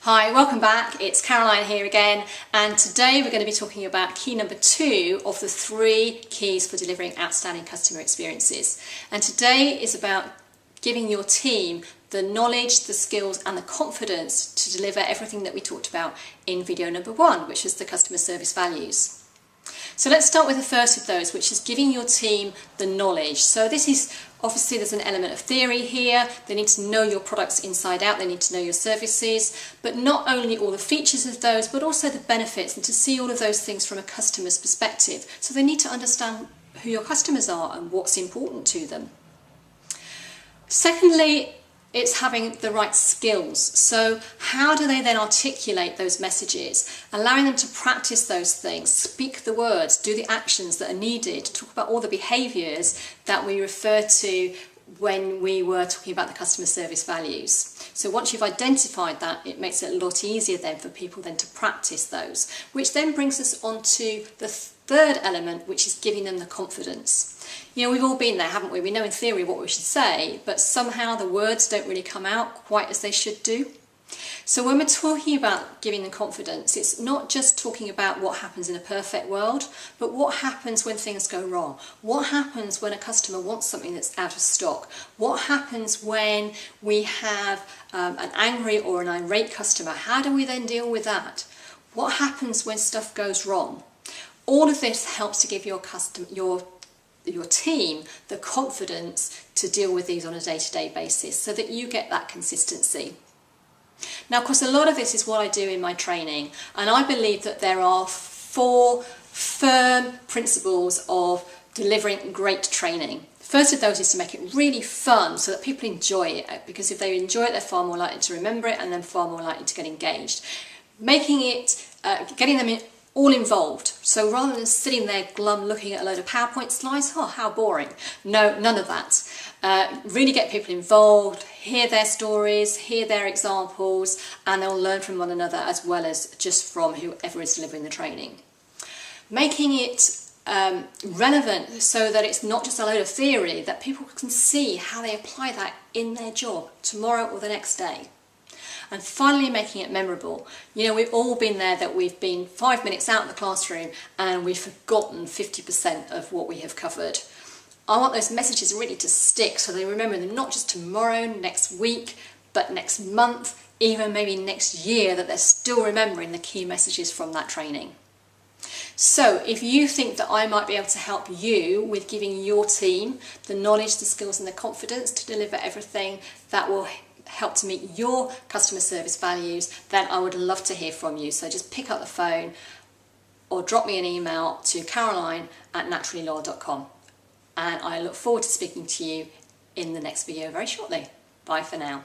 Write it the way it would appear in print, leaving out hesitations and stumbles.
Hi, welcome back. It's Caroline here again, and today we're going to be talking about key number 2 of the 3 keys for delivering outstanding customer experiences. And today is about giving your team the knowledge, the skills and the confidence to deliver everything that we talked about in video number 1, which is the customer service values. So let's start with the first of those, which is giving your team the knowledge. So this is, obviously there's an element of theory here. They need to know your products inside out, they need to know your services, but not only all the features of those, but also the benefits, and to see all of those things from a customer's perspective. So they need to understand who your customers are and what's important to them. Secondly, it's having the right skills. So how do they then articulate those messages, allowing them to practice those things, speak the words, do the actions that are needed, talk about all the behaviours that we refer to when we were talking about the customer service values. So once you've identified that, it makes it a lot easier then for people then to practice those, which then brings us on to the third element, which is giving them the confidence. You know, we've all been there, haven't we? We know in theory what we should say, but somehow the words don't really come out quite as they should do. So when we're talking about giving them confidence, it's not just talking about what happens in a perfect world, but what happens when things go wrong. What happens when a customer wants something that's out of stock? What happens when we have an angry or an irate customer? How do we then deal with that? What happens when stuff goes wrong? All of this helps to give your team the confidence to deal with these on a day-to-day basis so that you get that consistency. Now, of course, a lot of this is what I do in my training, and I believe that there are 4 firm principles of delivering great training. First of those is to make it really fun so that people enjoy it, because if they enjoy it, they're far more likely to remember it and then far more likely to get engaged. Making it, getting them all involved. So rather than sitting there glum looking at a load of PowerPoint slides, oh, how boring. No, none of that. Really get people involved, hear their stories, hear their examples, and they'll learn from one another as well as just from whoever is delivering the training. Making it relevant so that it's not just a load of theory, that people can see how they apply that in their job tomorrow or the next day. And finally, making it memorable. You know, we've all been there, that we've been 5 minutes out of the classroom and we've forgotten 50% of what we have covered. I want those messages really to stick so they remember them not just tomorrow, next week, but next month, even maybe next year, that they're still remembering the key messages from that training. So if you think that I might be able to help you with giving your team the knowledge, the skills and the confidence to deliver everything that will help to meet your customer service values, then I would love to hear from you. So just pick up the phone or drop me an email to caroline@naturallyloyal.com, and I look forward to speaking to you in the next video very shortly. Bye for now.